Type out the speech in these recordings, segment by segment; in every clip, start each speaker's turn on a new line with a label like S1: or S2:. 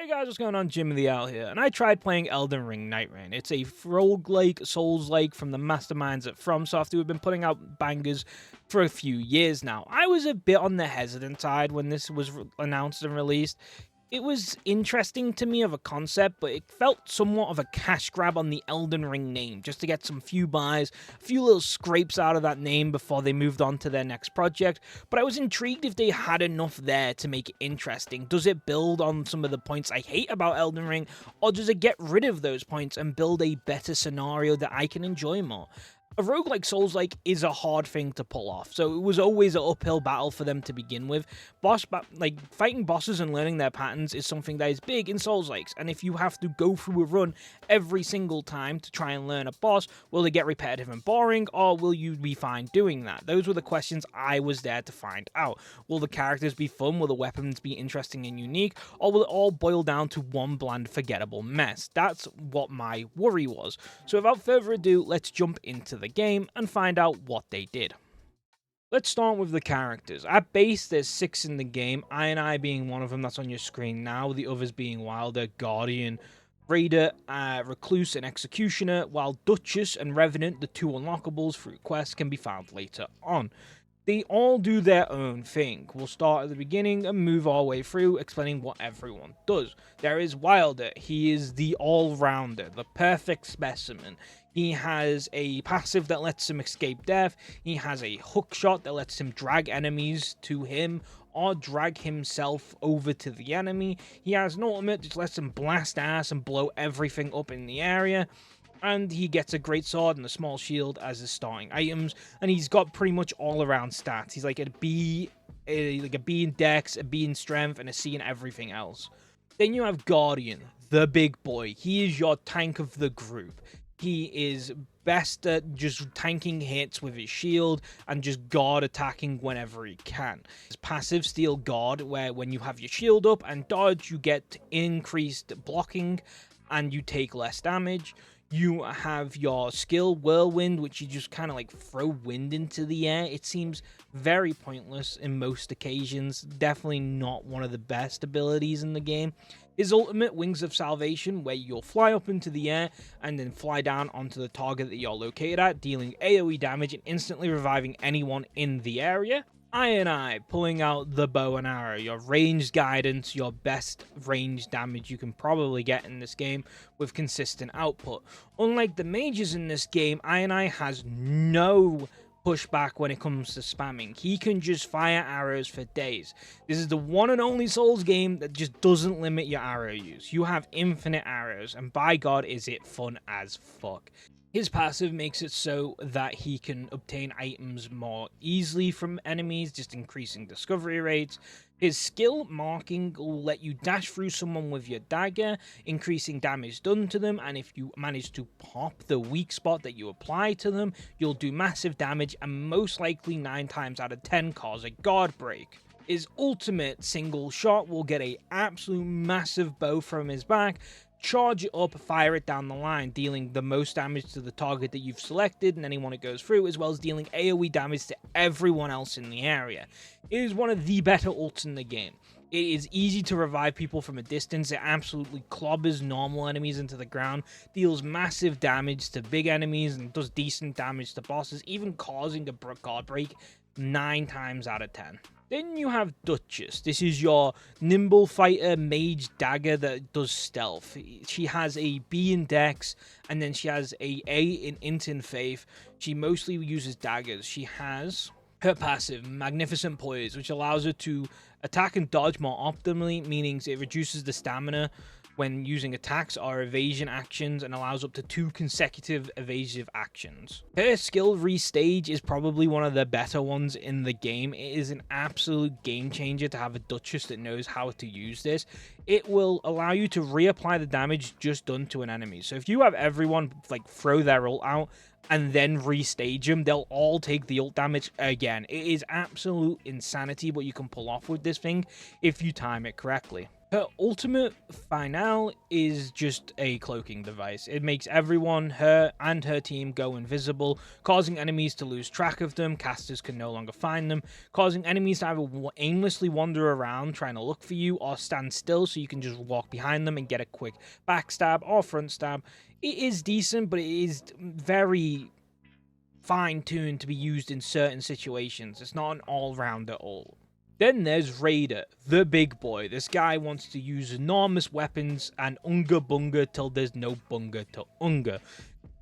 S1: Hey guys, what's going on? Jimmy the Owl here, and I tried playing Elden Ring Nightreign. It's a roguelike, souls-like from the masterminds at FromSoft who have been putting out bangers for a few years now. I was a bit on the hesitant side when this was announced and released. It was interesting to me of a concept, but it felt somewhat of a cash grab on the Elden Ring name, just to get some few buys, a few little scrapes out of that name before they moved on to their next project. But I was intrigued if they had enough there to make it interesting. Does it build on some of the points I hate about Elden Ring, or does it get rid of those points and build a better scenario that I can enjoy more? A roguelike Souls-like is a hard thing to pull off, so it was always an uphill battle for them to begin with. Fighting bosses and learning their patterns is something that is big in Souls-likes, and if you have to go through a run every single time to try and learn a boss, will it get repetitive and boring, or will you be fine doing that? Those were the questions I was there to find out. Will the characters be fun? Will the weapons be interesting and unique? Or will it all boil down to one bland, forgettable mess? That's what my worry was. So without further ado, let's jump into the game and find out what they did. Let's start with the characters. At base, there's 6 in the game, I being one of them that's on your screen now, the others being Wilder, Guardian, Raider, Recluse, and Executioner, while Duchess and Revenant, the 2 unlockables through quests, can be found later on. They all do their own thing. We'll start at the beginning and move our way through, explaining what everyone does. There is Wilder. He is the all-rounder, the perfect specimen. He has a passive that lets him escape death. He has a hook shot that lets him drag enemies to him or drag himself over to the enemy. He has an ultimate that lets him blast ass and blow everything up in the area. And he gets a great sword and a small shield as his starting items, and he's got pretty much all-around stats. He's like a B in Dex, a B in Strength, and a C in everything else. Then you have Guardian, the big boy. He is your tank of the group. He is best at just tanking hits with his shield and just guard attacking whenever he can. His passive Steel Guard, where when you have your shield up and dodge, you get increased blocking and you take less damage. You have your skill, Whirlwind, which you just kind of like throw wind into the air. It seems very pointless in most occasions. Definitely not one of the best abilities in the game. His ultimate, Wings of Salvation, where you'll fly up into the air and then fly down onto the target that you're located at, dealing AoE damage and instantly reviving anyone in the area. I, pulling out the bow and arrow, your ranged guidance, your best range damage you can probably get in this game with consistent output. Unlike the mages in this game, I has no pushback when it comes to spamming. He can just fire arrows for days. This is the one and only Souls game that just doesn't limit your arrow use. You have infinite arrows, and by God is it fun as fuck. His passive makes it so that he can obtain items more easily from enemies, just increasing discovery rates. His skill marking will let you dash through someone with your dagger, increasing damage done to them, and if you manage to pop the weak spot that you apply to them, you'll do massive damage and most likely 9 times out of 10 cause a guard break. His ultimate single shot will get an absolute massive bow from his back, charge it up, fire it down the line, dealing the most damage to the target that you've selected and anyone it goes through, as well as dealing AoE damage to everyone else in the area. It is one of the better ults in the game. It is easy to revive people from a distance. It absolutely clobbers normal enemies into the ground, deals massive damage to big enemies, and does decent damage to bosses, even causing a guard break 9 times out of 10. Then you have Duchess. This is your nimble fighter mage dagger that does stealth. She has a B in Dex, and then she has a in Int and Faith. She mostly uses daggers. She has her passive, Magnificent Poise, which allows her to attack and dodge more optimally, meaning it reduces the stamina when using attacks or evasion actions and allows up to 2 consecutive evasive actions. Her skill restage is probably one of the better ones in the game. It is an absolute game changer to have a Duchess that knows how to use this. It will allow you to reapply the damage just done to an enemy. So if you have everyone like throw their ult out and then restage them, they'll all take the ult damage again. It is absolute insanity what you can pull off with this thing if you time it correctly. Her ultimate finale is just a cloaking device. It makes everyone, her and her team, go invisible, causing enemies to lose track of them. Casters can no longer find them, causing enemies to either aimlessly wander around trying to look for you or stand still so you can just walk behind them and get a quick backstab or front stab. It is decent, but it is very fine-tuned to be used in certain situations. It's not an all-round at all. Then there's Raider, the big boy. This guy wants to use enormous weapons and unga bunga till there's no bunga to unga.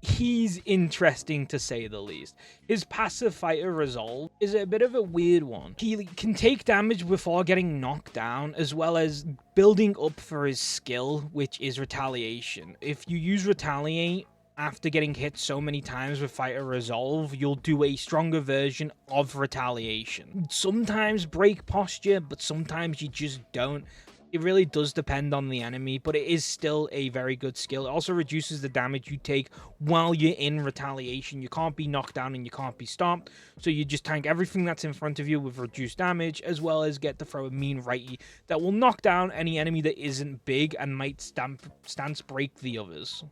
S1: He's interesting to say the least. His passive fighter resolve is a bit of a weird one. He can take damage before getting knocked down, as well as building up for his skill, which is retaliation. If you use retaliate after getting hit so many times with fighter resolve, you'll do a stronger version of retaliation. Sometimes break posture, but sometimes you just don't. It really does depend on the enemy, but it is still a very good skill. It also reduces the damage you take while you're in retaliation. You can't be knocked down and you can't be stopped, so you just tank everything that's in front of you with reduced damage, as well as get to throw a mean righty that will knock down any enemy that isn't big and might stance break the others.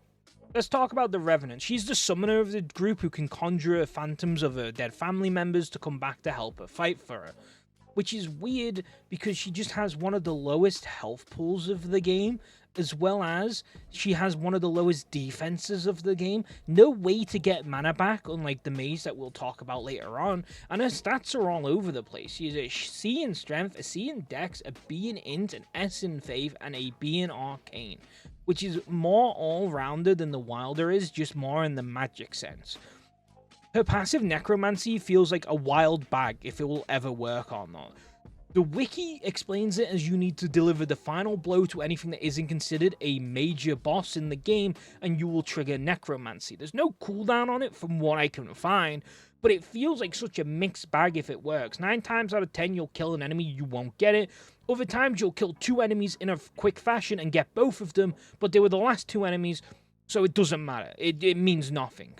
S1: Let's talk about the Revenant. She's the summoner of the group who can conjure phantoms of her dead family members to come back to help her fight for her. Which is weird because she just has one of the lowest health pools of the game, as well as she has one of the lowest defenses of the game. No way to get mana back, unlike the maze that we'll talk about later on, and her stats are all over the place. She has a C in Strength, a C in Dex, a B in Int, an S in Faith, and a B in Arcane, which is more all-rounded than the Wilder is, just more in the magic sense. Her passive Necromancy feels like a wild bag if it will ever work or not. The wiki explains it as you need to deliver the final blow to anything that isn't considered a major boss in the game, and you will trigger Necromancy. There's no cooldown on it from what I can find, but it feels like such a mixed bag if it works. 9 times out of 10 you'll kill an enemy, you won't get it. Other times you'll kill 2 enemies in a quick fashion and get both of them, but they were the last 2 enemies, so it doesn't matter. It means nothing.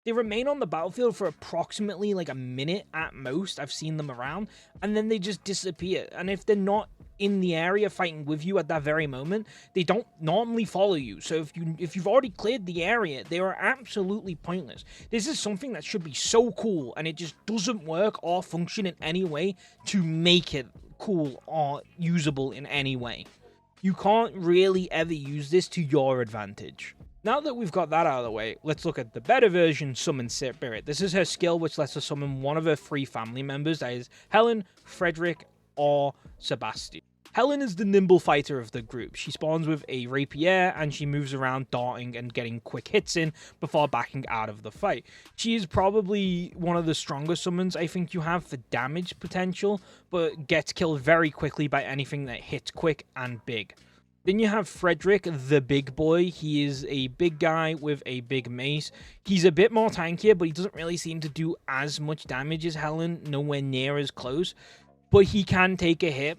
S1: They remain on the battlefield for approximately like a minute at most. I've seen them around, and then they just disappear. And if they're not in the area fighting with you at that very moment, they don't normally follow you. So if you've already cleared the area, they are absolutely pointless. This is something that should be so cool, and it just doesn't work or function in any way to make it cool or usable in any way. You can't really ever use this to your advantage. Now that we've got that out of the way, let's look at the better version, Summon Spirit. This is her skill, which lets her summon one of her 3 family members, that is Helen, Frederick, or Sebastian. Helen is the nimble fighter of the group. She spawns with a rapier, and she moves around darting and getting quick hits in before backing out of the fight. She is probably one of the stronger summons I think you have for damage potential, but gets killed very quickly by anything that hits quick and big. Then you have Frederick, the big boy. He is a big guy with a big mace. He's a bit more tankier, but he doesn't really seem to do as much damage as Helen, nowhere near as close. But he can take a hit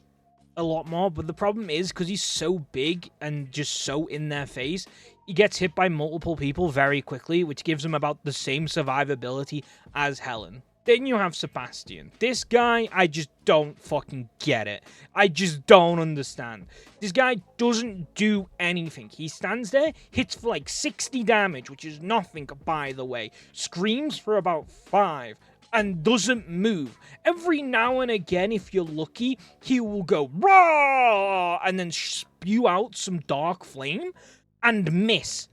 S1: a lot more, but the problem is, because he's so big and just so in their face, he gets hit by multiple people very quickly, which gives him about the same survivability as Helen. Then you have Sebastian. This guy, I just don't fucking get it. I just don't understand. This guy doesn't do anything. He stands there, hits for like 60 damage, which is nothing, by the way. Screams for about 5, and doesn't move. Every now and again, if you're lucky, he will go raw and then spew out some dark flame and miss.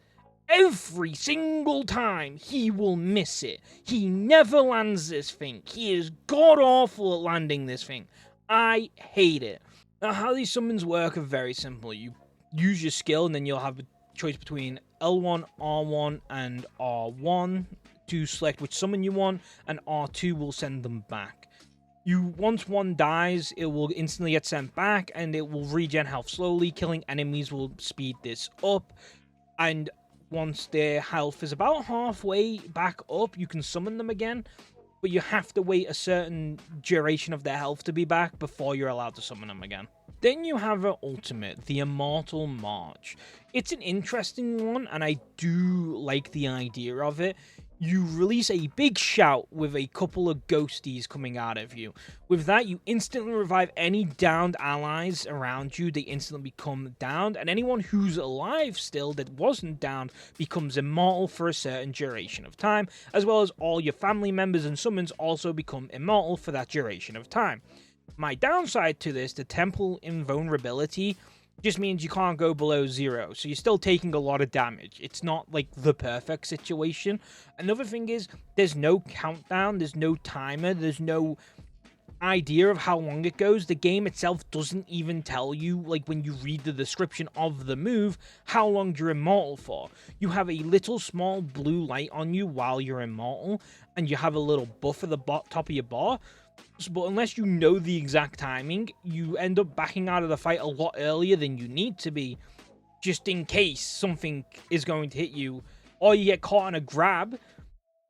S1: Every single time, he will miss it. He never lands this thing. He is god-awful at landing this thing. I hate it. Now, how these summons work are very simple. You use your skill, and then you'll have a choice between L1, R1, and R1 to select which summon you want, and R2 will send them back. Once one dies, it will instantly get sent back, and it will regen health slowly. Killing enemies will speed this up, and once their health is about halfway back up, you can summon them again, but you have to wait a certain duration of their health to be back before you're allowed to summon them again. Then you have her ultimate, the Immortal March. It's an interesting one, and I do like the idea of it. you release a big shout with a couple of ghosties coming out of you. With that, you instantly revive any downed allies around you. They instantly become downed, and anyone who's alive still that wasn't downed becomes immortal for a certain duration of time, as well as all your family members and summons also become immortal for that duration of time. My downside to this, the temple invulnerability, just means you can't go below 0, so you're still taking a lot of damage. It's not like the perfect situation. Another thing is, there's no countdown, there's no timer, there's no idea of how long it goes. The game itself doesn't even tell you, like when you read the description of the move, how long you're immortal for. You have a little small blue light on you while you're immortal, and you have a little buff at the top of your bar. But unless you know the exact timing, you end up backing out of the fight a lot earlier than you need to be, just in case something is going to hit you, or you get caught in a grab,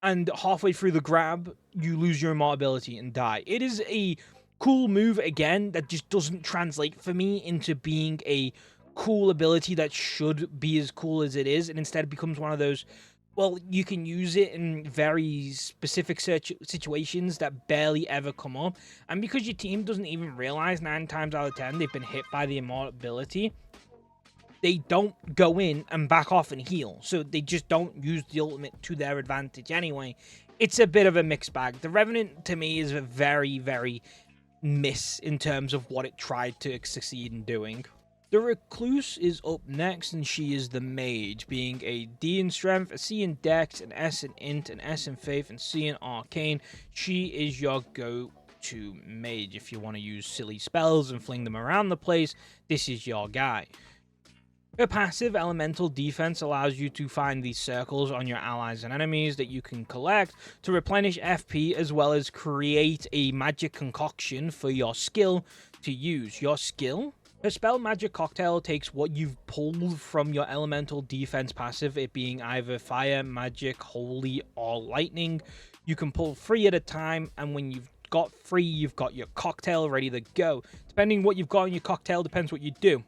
S1: and halfway through the grab, you lose your immortality and die. It is a cool move, again, that just doesn't translate for me into being a cool ability that should be as cool as it is, and instead it becomes one of those, well, you can use it in very specific situations that barely ever come up. And because your team doesn't even realize 9 times out of 10 they've been hit by the immortality, they don't go in and back off and heal. So they just don't use the ultimate to their advantage anyway. It's a bit of a mixed bag. The Revenant, to me, is a very, very miss in terms of what it tried to succeed in doing. The Recluse is up next, and she is the Mage, being a D in Strength, a C in Dex, an S in Int, an S in Faith, and C in Arcane. She is your go-to Mage. If you want to use silly spells and fling them around the place, this is your guy. Her passive Elemental Defense allows you to find these circles on your allies and enemies that you can collect to replenish FP, as well as create a magic concoction for your skill to use. Your skill? Her spell Magic Cocktail takes what you've pulled from your Elemental Defense passive, it being either Fire, Magic, Holy, or Lightning. You can pull 3 at a time, and when you've got 3, you've got your cocktail ready to go. Depending what you've got in your cocktail depends what you do.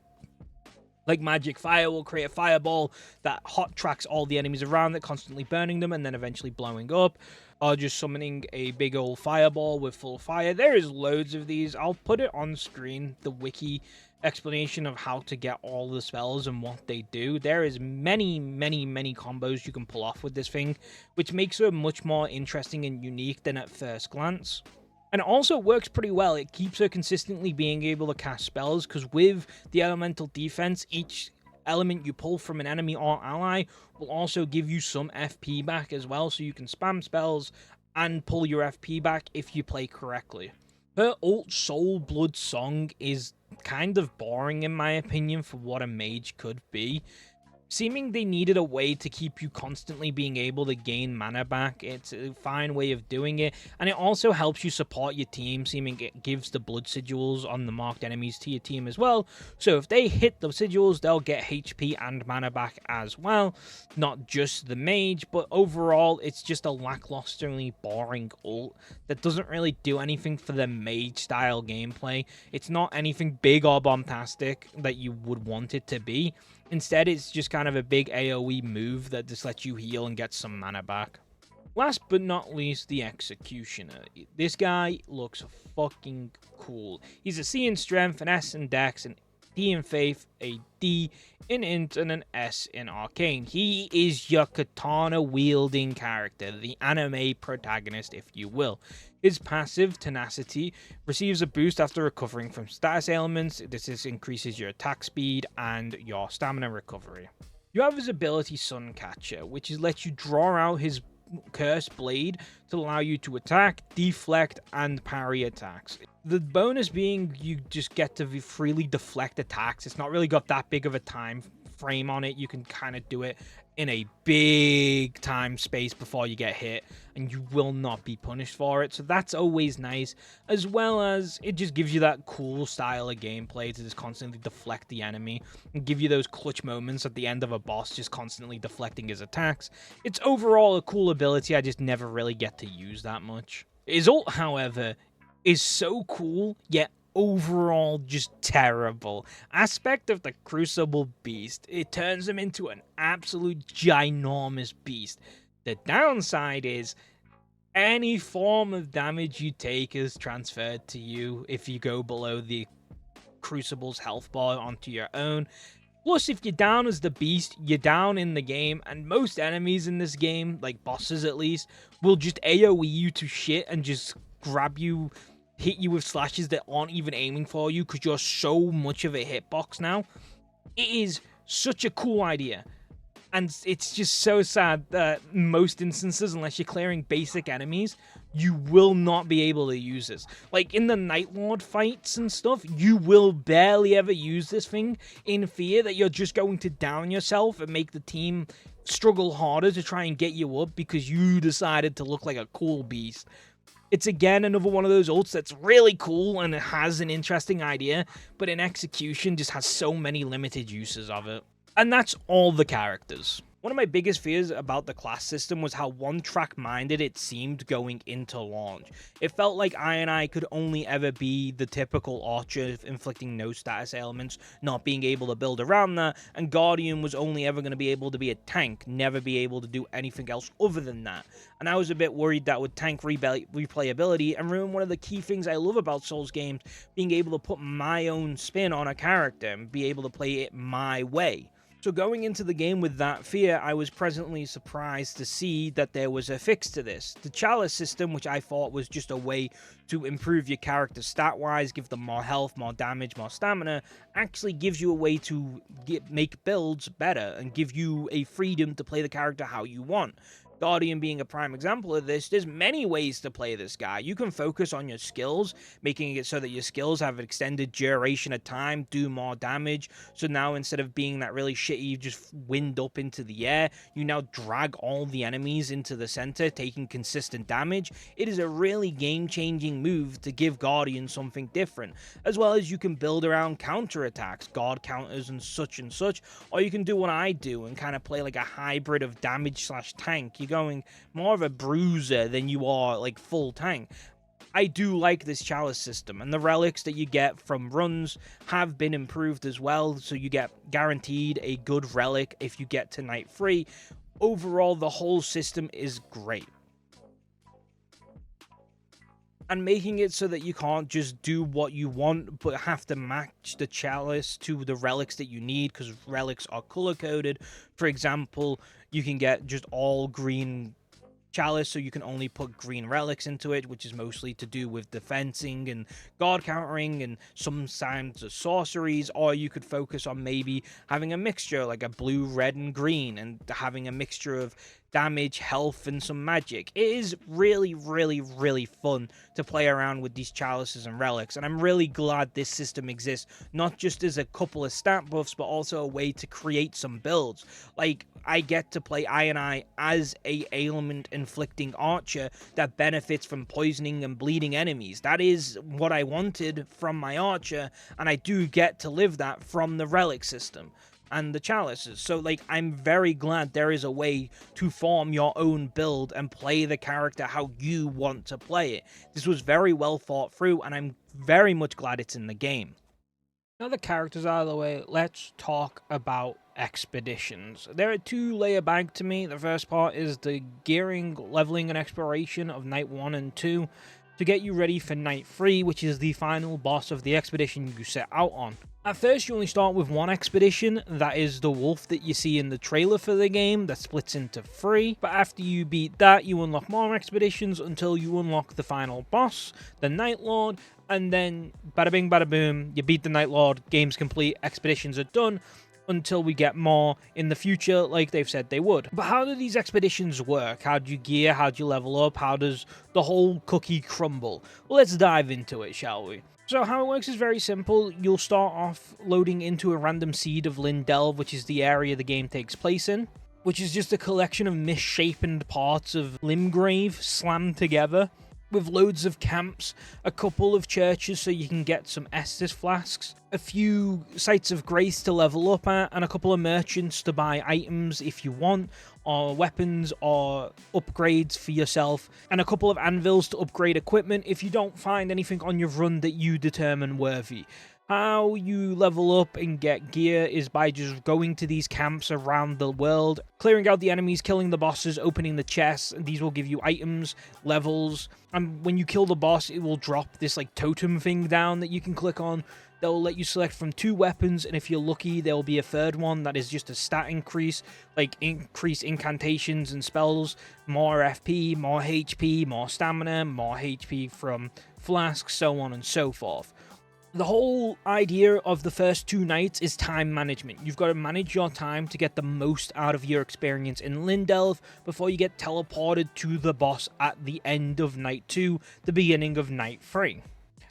S1: Like Magic Fire will create a fireball that hot tracks all the enemies around it, constantly burning them and then eventually blowing up. Or just summoning a big old fireball with full fire. There is loads of these. I'll put it on screen, the wiki explanation of how to get all the spells and what they do. There is many combos you can pull off with this thing, which makes her much more interesting and unique than at first glance. And it also works pretty well. It keeps her consistently being able to cast spells, because with the Elemental Defense, each element you pull from an enemy or ally will also give you some FP back as well, so you can spam spells and pull your FP back if you play correctly. Her ult Soul Blood Song is kind of boring in my opinion for what a mage could be. Seeming they needed a way to keep you constantly being able to gain mana back. It's a fine way of doing it, and it also helps you support your team, seeming it gives the blood sigils on the marked enemies to your team as well. So if they hit the sigils, they'll get HP and mana back as well, not just the mage. But overall, it's just a lacklusterly boring ult that doesn't really do anything for the mage style gameplay. It's not anything big or bombastic that you would want it to be. Instead, it's just kind of a big AoE move that just lets you heal and get some mana back. Last but not least, the Executioner. This guy looks fucking cool. He's a C in Strength, an S in Dex, an D in Faith, a D in Int, and an S in Arcane. He is your katana-wielding character, the anime protagonist, if you will. His passive, Tenacity, receives a boost after recovering from status ailments. This increases your attack speed and your stamina recovery. You have his ability Suncatcher, which lets you draw out his Cursed Blade to allow you to attack, deflect, and parry attacks. The bonus being you just get to freely deflect attacks. It's not really got that big of a time frame on it. You can kind of do it in a big time space before you get hit, and you will not be punished for it. So that's always nice, as well as it just gives you that cool style of gameplay to just constantly deflect the enemy and give you those clutch moments at the end of a boss, just constantly deflecting his attacks. It's overall a cool ability. I just never really get to use that much. His ult, however, is so cool, yet overall just terrible. Aspect of the Crucible Beast, it turns him into an absolute ginormous beast. The downside is any form of damage you take is transferred to you if you go below the Crucible's health bar onto your own. Plus, if you're down as the beast, you're down in the game, and most enemies in this game, like bosses at least, will just AoE you to shit and just grab you, hit you with slashes that aren't even aiming for you because you're so much of a hitbox now. It is such a cool idea. And it's just so sad that most instances, unless you're clearing basic enemies, you will not be able to use this. Like in the Night Lord fights and stuff, you will barely ever use this thing in fear that you're just going to down yourself and make the team struggle harder to try and get you up because you decided to look like a cool beast. It's again another one of those ults that's really cool and it has an interesting idea, but in execution just has so many limited uses of it. And that's all the characters. One of my biggest fears about the class system was how one-track minded it seemed going into launch. It felt like I could only ever be the typical archer inflicting no status ailments, not being able to build around that, and Guardian was only ever going to be able to be a tank, never be able to do anything else other than that. And I was a bit worried that would tank replayability and ruin one of the key things I love about Souls games, being able to put my own spin on a character and be able to play it my way. So going into the game with that fear, I was pleasantly surprised to see that there was a fix to this. The Chalice system, which I thought was just a way to improve your character stat-wise, give them more health, more damage, more stamina, actually gives you a way to make builds better and give you a freedom to play the character how you want. Guardian being a prime example of this, there's many ways to play this guy. You can focus on your skills, making it so that your skills have an extended duration of time, do more damage. So now instead of being that really shitty, just wind up into the air, you now drag all the enemies into the center, taking consistent damage. It is a really game-changing move to give Guardian something different. As well as you can build around counterattacks, guard counters and such, or you can do what I do and kind of play like a hybrid of damage / tank. You're going more of a bruiser than you are like full tank. I do like this Chalice system, and the relics that you get from runs have been improved as well, so you get guaranteed a good relic if you get to night 3. Overall, the whole system is great. And making it so that you can't just do what you want, but have to match the Chalice to the relics that you need, because relics are color-coded. For example, you can get just all green Chalice, so you can only put green relics into it, which is mostly to do with defensing and guard countering and sometimes sorceries, or you could focus on maybe having a mixture, like a blue, red, and green, and having a mixture of damage, health, and some magic. It is really, really, really fun to play around with these chalices and relics, and I'm really glad this system exists, not just as a couple of stat buffs, but also a way to create some builds. Like, I get to play I as a ailment-inflicting archer that benefits from poisoning and bleeding enemies. That is what I wanted from my archer, and I do get to live that from the relic system and the chalices. So, like, I'm very glad there is a way to form your own build and play the character how you want to play it. This was very well thought through, and I'm very much glad it's in the game. Now the characters out of the way, let's talk about expeditions. They're a two-layer bag to me. The first part is the gearing, leveling, and exploration of Night 1 and 2 to get you ready for Night 3, which is the final boss of the expedition you set out on. At first, you only start with one expedition, that is the wolf that you see in the trailer for the game, that splits into 3, but after you beat that, you unlock more expeditions until you unlock the final boss, the Night Lord, and then bada bing bada boom, you beat the Night Lord, game's complete, expeditions are done, until we get more in the future like they've said they would. But how do these expeditions work? How do you gear? How do you level up? How does the whole cookie crumble? Well, let's dive into it, shall we? So how it works is very simple. You'll start off loading into a random seed of Lindell, which is the area the game takes place in, which is just a collection of misshapen parts of Limgrave slammed together, with loads of camps, a couple of churches so you can get some Estus flasks, a few sites of grace to level up at, and a couple of merchants to buy items if you want, or weapons or upgrades for yourself, and a couple of anvils to upgrade equipment if you don't find anything on your run that you determine worthy. How you level up and get gear is by just going to these camps around the world, clearing out the enemies, killing the bosses, opening the chests, and these will give you items, levels, and when you kill the boss, it will drop this like totem thing down that you can click on. They'll let you select from 2 weapons, and if you're lucky, there'll be a third one that is just a stat increase, like increase incantations and spells, more FP, more HP, more stamina, more HP from flasks, so on and so forth. The whole idea of the first 2 nights is time management. You've got to manage your time to get the most out of your experience in Lindelv before you get teleported to the boss at the end of night 2, the beginning of night 3.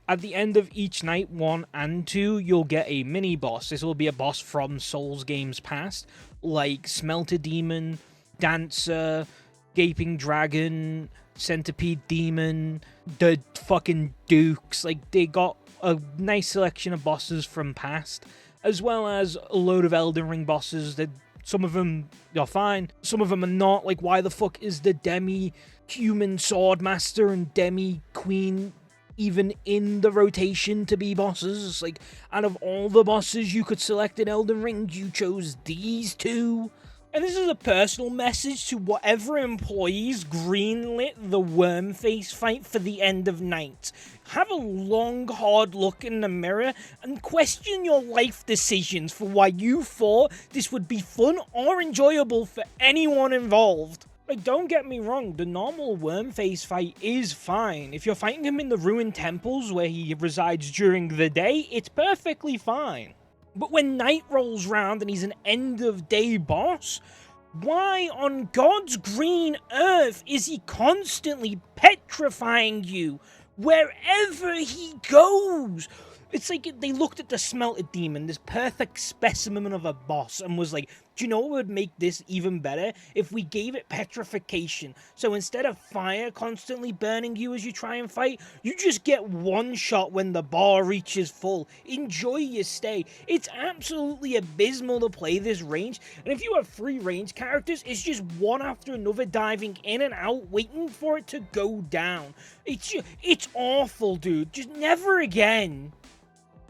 S1: At the end of each night 1 and 2, you'll get a mini boss. This will be a boss from Souls games past, like Smelter Demon, Dancer, Gaping Dragon, Centipede Demon, the fucking Dukes. Like, they got a nice selection of bosses from past, as well as a load of Elden Ring bosses that some of them are fine, some of them are not. Like, why the fuck is the Demi-Human Swordmaster and Demi-Queen even in the rotation to be bosses? Like, out of all the bosses you could select in Elden Ring, you chose these 2? And this is a personal message to whatever employees greenlit the Wormface fight for the end of night. Have a long, hard look in the mirror and question your life decisions for why you thought this would be fun or enjoyable for anyone involved. Like, don't get me wrong, the normal Wormface fight is fine. If you're fighting him in the ruined temples where he resides during the day, it's perfectly fine. But when night rolls round and he's an end-of-day boss, why on God's green earth is he constantly petrifying you wherever he goes? It's like they looked at the Smelter Demon, this perfect specimen of a boss, and was like, do you know what would make this even better? If we gave it petrification. So instead of fire constantly burning you as you try and fight, you just get one shot when the bar reaches full. Enjoy your stay. It's absolutely abysmal to play this range, and if you have 3 range characters, it's just one after another diving in and out, waiting for it to go down. It's awful, dude. Just never again.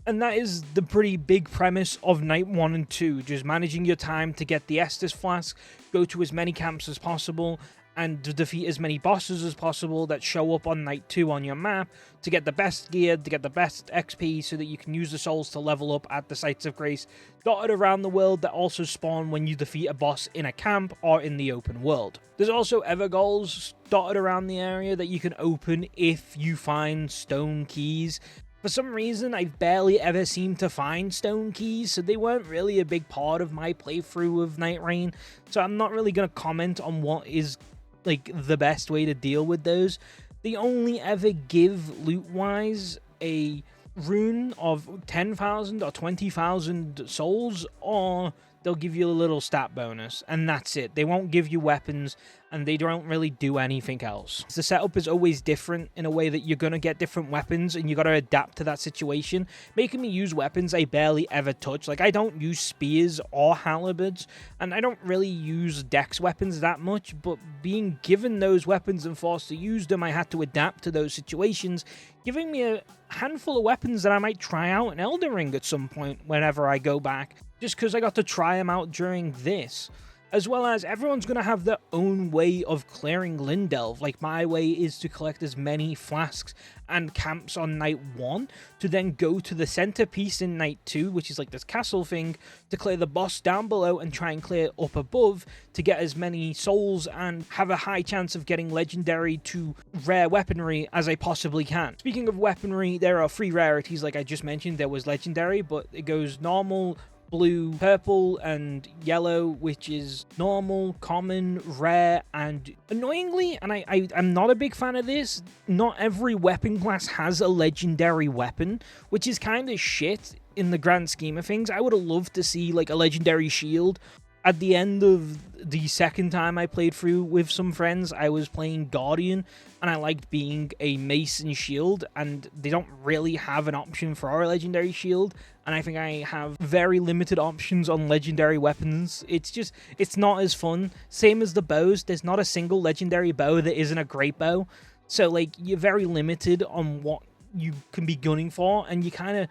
S1: And that is the pretty big premise of night 1 and 2, just managing your time to get the Estus Flask, go to as many camps as possible, and to defeat as many bosses as possible that show up on night 2 on your map, to get the best gear, to get the best XP, so that you can use the souls to level up at the Sites of Grace dotted around the world that also spawn when you defeat a boss in a camp or in the open world. There's also Evergoals dotted around the area that you can open if you find stone keys. For some reason, I've barely ever seemed to find stone keys, so they weren't really a big part of my playthrough of Nightreign, so I'm not really going to comment on what is, like, the best way to deal with those. They only ever give, loot-wise, a rune of 10,000 or 20,000 souls, or they'll give you a little stat bonus, and that's it. They won't give you weapons, and they don't really do anything else. The setup is always different in a way that you're going to get different weapons, and you got to adapt to that situation. Making me use weapons I barely ever touch. Like, I don't use spears or halberds, and I don't really use dex weapons that much, but being given those weapons and forced to use them, I had to adapt to those situations, giving me a handful of weapons that I might try out in Elden Ring at some point whenever I go back, just because I got to try them out during this. As well as everyone's going to have their own way of clearing Lindelv. Like, my way is to collect as many flasks and camps on night 1, to then go to the centerpiece in night 2, which is like this castle thing, to clear the boss down below and try and clear up above to get as many souls and have a high chance of getting legendary to rare weaponry as I possibly can. Speaking of weaponry, there are 3 rarities like I just mentioned. There was legendary, but it goes normal, blue, purple, and yellow, which is normal, common, rare, and annoyingly, and I'm not a big fan of this, not every weapon class has a legendary weapon, which is kind of shit in the grand scheme of things. I would have loved to see, like, a legendary shield. At the end of the second time I played through with some friends, I was playing Guardian, and I liked being a mace and shield, and they don't really have an option for our legendary shield, and I think I have very limited options on legendary weapons. It's not as fun. Same as the bows, there's not a single legendary bow that isn't a great bow, so, like, you're very limited on what you can be gunning for, and you kind of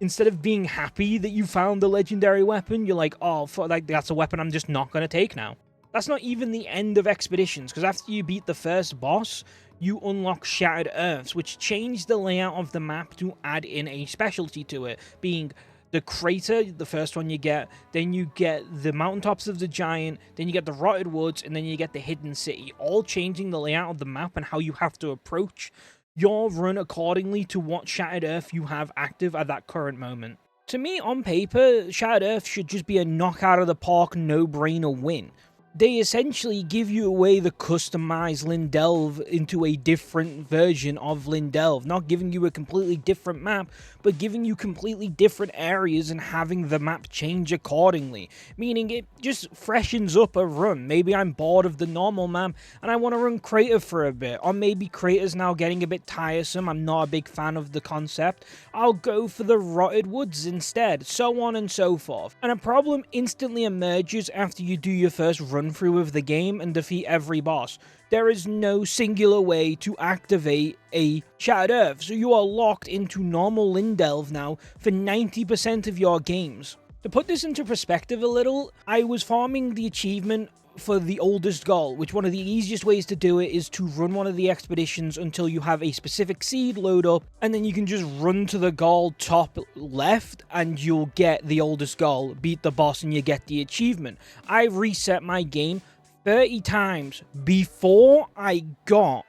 S1: Instead of being happy that you found the legendary weapon, you're like, oh, like that's a weapon I'm just not going to take now. That's not even the end of expeditions, because after you beat the first boss, you unlock Shattered Earths, which change the layout of the map to add in a specialty to it, being the crater, the first one you get, then you get the mountaintops of the giant, then you get the rotted woods, and then you get the hidden city, all changing the layout of the map and how you have to approach your run accordingly to what Shattered Earth you have active at that current moment. To me, on paper, Shattered Earth should just be a knock out of the park, no-brainer win. They essentially give you away the customized Lindelve into a different version of Lindelve, not giving you a completely different map, but giving you completely different areas and having the map change accordingly, meaning it just freshens up a run. Maybe I'm bored of the normal map and I want to run Crater for a bit, or maybe Crater's now getting a bit tiresome, I'm not a big fan of the concept, I'll go for the Rotted Woods instead, so on and so forth. And a problem instantly emerges after you do your first run through of the game and defeat every boss. There is no singular way to activate a Shattered Earth, so you are locked into normal Lindelve now for 90% of your games. To put this into perspective a little, I was farming the achievement for the oldest goal, which one of the easiest ways to do it is to run one of the expeditions until you have a specific seed load up, and then you can just run to the goal top left and you'll get the oldest goal, beat the boss, and you get the achievement. I reset my game 30 times before I got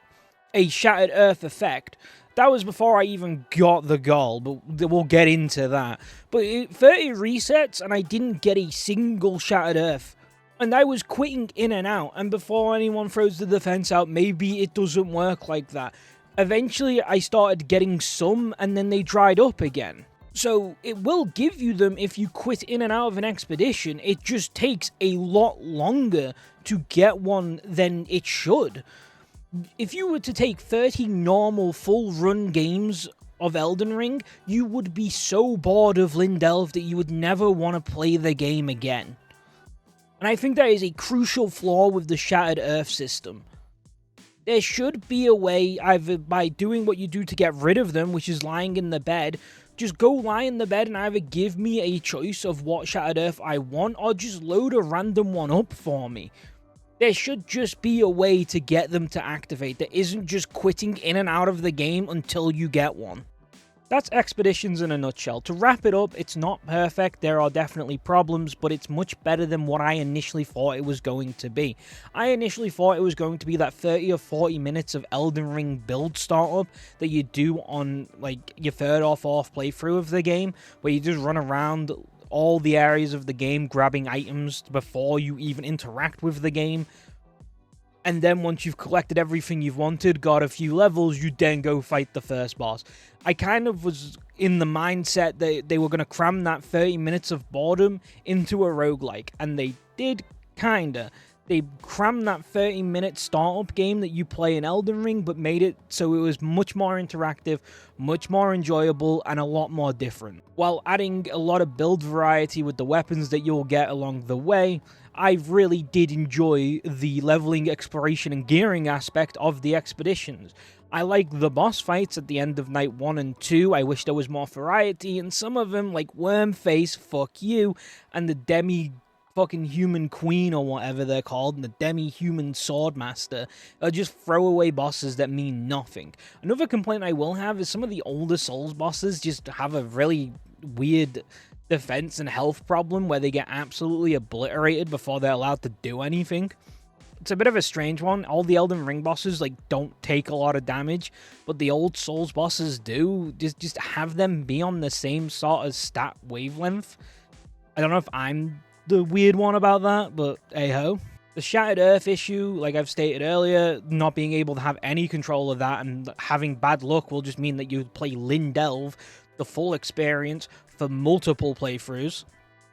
S1: a Shattered Earth effect. That was before I even got the goal, but we'll get into that. But 30 resets and I didn't get a single Shattered Earth. And I was quitting in and out, and before anyone throws the defense out, maybe it doesn't work like that. Eventually, I started getting some, and then they dried up again. So, it will give you them if you quit in and out of an expedition, it just takes a lot longer to get one than it should. If you were to take 30 normal full-run games of Elden Ring, you would be so bored of Lindelve that you would never want to play the game again. And I think that is a crucial flaw with the Shattered Earth system. There should be a way, either by doing what you do to get rid of them, which is lying in the bed, just go lie in the bed and either give me a choice of what Shattered Earth I want, or just load a random one up for me. There should just be a way to get them to activate that isn't just quitting in and out of the game until you get one. That's Expeditions in a nutshell. To wrap it up, it's not perfect, there are definitely problems, but it's much better than what I initially thought it was going to be. I initially thought it was going to be that 30 or 40 minutes of Elden Ring build startup that you do on like your third or fourth playthrough of the game, where you just run around all the areas of the game grabbing items before you even interact with the game. And then once you've collected everything you've wanted, got a few levels, you then go fight the first boss. I kind of was in the mindset that they were going to cram that 30 minutes of boredom into a roguelike. And they did, kinda. They crammed that 30-minute startup game that you play in Elden Ring, but made it so it was much more interactive, much more enjoyable, and a lot more different. While adding a lot of build variety with the weapons that you'll get along the way, I really did enjoy the leveling, exploration, and gearing aspect of the expeditions. I like the boss fights at the end of Night 1 and 2, I wish there was more variety, and some of them, like Wormface, fuck you, and the fucking human queen or whatever they're called, and the demi-human swordmaster, are just throwaway bosses that mean nothing. Another complaint I will have is some of the older Souls bosses just have a really weird defense and health problem where they get absolutely obliterated before they're allowed to do anything. It's a bit of a strange one. All the Elden Ring bosses like don't take a lot of damage, but the old Souls bosses do. Just have them be on the same sort of stat wavelength. I don't know if I'm the weird one about that, but hey-ho. The Shattered Earth issue, like I've stated earlier, not being able to have any control of that and having bad luck will just mean that you play Lindelve, the full experience, for multiple playthroughs.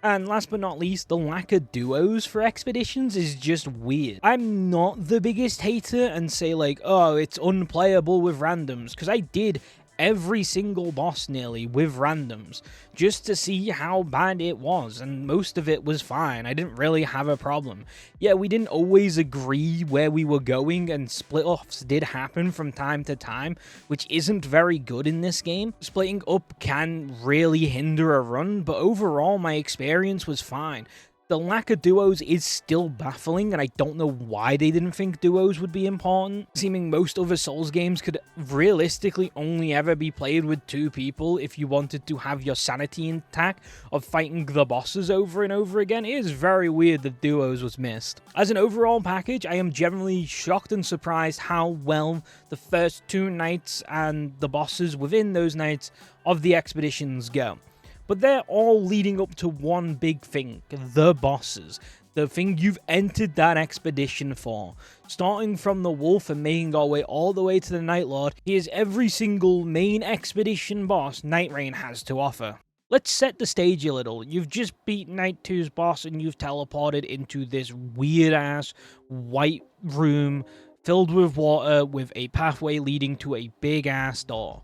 S1: And last but not least, the lack of duos for expeditions is just weird. I'm not the biggest hater and say like, oh, it's unplayable with randoms, because I did every single boss nearly with randoms, just to see how bad it was, and most of it was fine. I didn't really have a problem. Yeah, we didn't always agree where we were going, and split-offs did happen from time to time, which isn't very good in this game. Splitting up can really hinder a run, but overall my experience was fine. The lack of duos is still baffling, and I don't know why they didn't think duos would be important, seeming most other Souls games could realistically only ever be played with 2 people if you wanted to have your sanity intact of fighting the bosses over and over again. It is very weird that duos was missed. As an overall package, I am generally shocked and surprised how well the first 2 nights and the bosses within those nights of the expeditions go. But they're all leading up to one big thing, the bosses. The thing you've entered that expedition for. Starting from the wolf and making our way all the way to the Night Lord, here's every single main expedition boss Nightreign has to offer. Let's set the stage a little. You've just beat Night 2's boss and you've teleported into this weird-ass white room filled with water with a pathway leading to a big-ass door.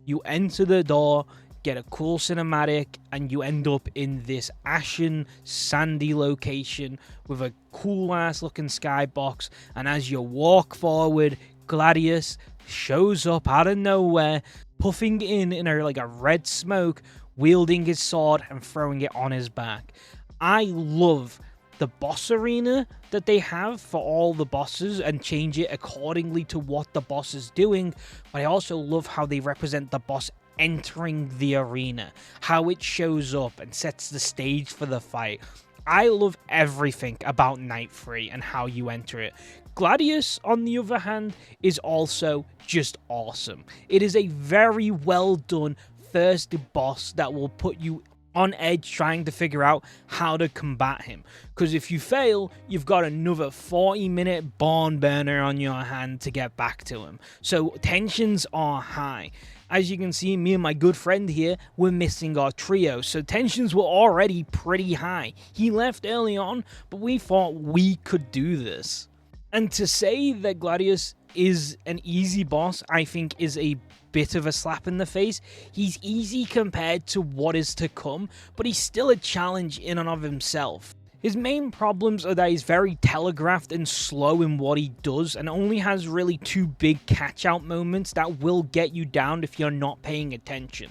S1: You enter the door, get a cool cinematic, and you end up in this ashen, sandy location with a cool-ass looking skybox, and as you walk forward, Gladius shows up out of nowhere, puffing in a red smoke, wielding his sword and throwing it on his back. I love the boss arena that they have for all the bosses and change it accordingly to what the boss is doing, but I also love how they represent the boss entering the arena, how it shows up and sets the stage for the fight. I love everything about Night 3 and how you enter it. Gladius, on the other hand, is also just awesome. It is a very well done first boss that will put you on edge trying to figure out how to combat him, because if you fail, you've got another 40-minute barn burner on your hand to get back to him. So tensions are high. As you can see, me and my good friend here were missing our trio, so tensions were already pretty high. He left early on, but we thought we could do this. And to say that Gladius is an easy boss, I think is a bit of a slap in the face. He's easy compared to what is to come, but he's still a challenge in and of himself. His main problems are that he's very telegraphed and slow in what he does, and only has really 2 big catch-out moments that will get you down if you're not paying attention.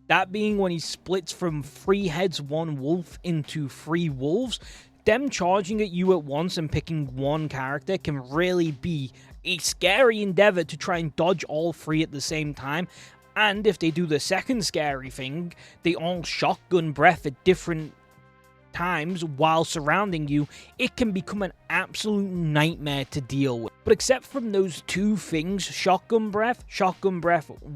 S1: That being when he splits from 3 heads 1 wolf into 3 wolves. Them charging at you at once and picking one character can really be a scary endeavor to try and dodge all 3 at the same time. And if they do the second scary thing, they all shotgun breath at different times while surrounding you, it can become an absolute nightmare to deal with. But except from those 2 things, shotgun breath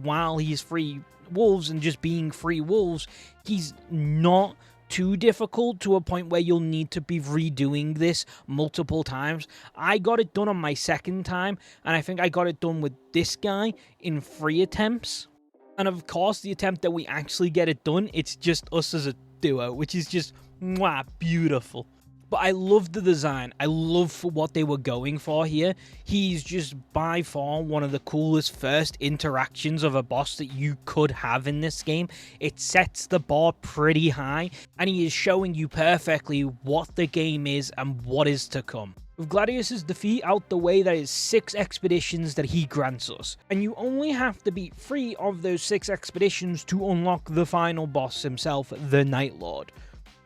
S1: while he's 3 wolves and just being 3 wolves, he's not too difficult to a point where you'll need to be redoing this multiple times. I got it done on my second time, and I think I got it done with this guy in 3 attempts. And of course, the attempt that we actually get it done, it's just us as a duo, which is just mwah, beautiful. But I love the design. I love for what they were going for here. He's just by far one of the coolest first interactions of a boss that you could have in this game. It sets the bar pretty high, and he is showing you perfectly what the game is and what is to come. With Gladius's defeat out the way, that is 6 expeditions that he grants us, and you only have to beat 3 of those 6 expeditions to unlock the final boss himself, the Night Lord.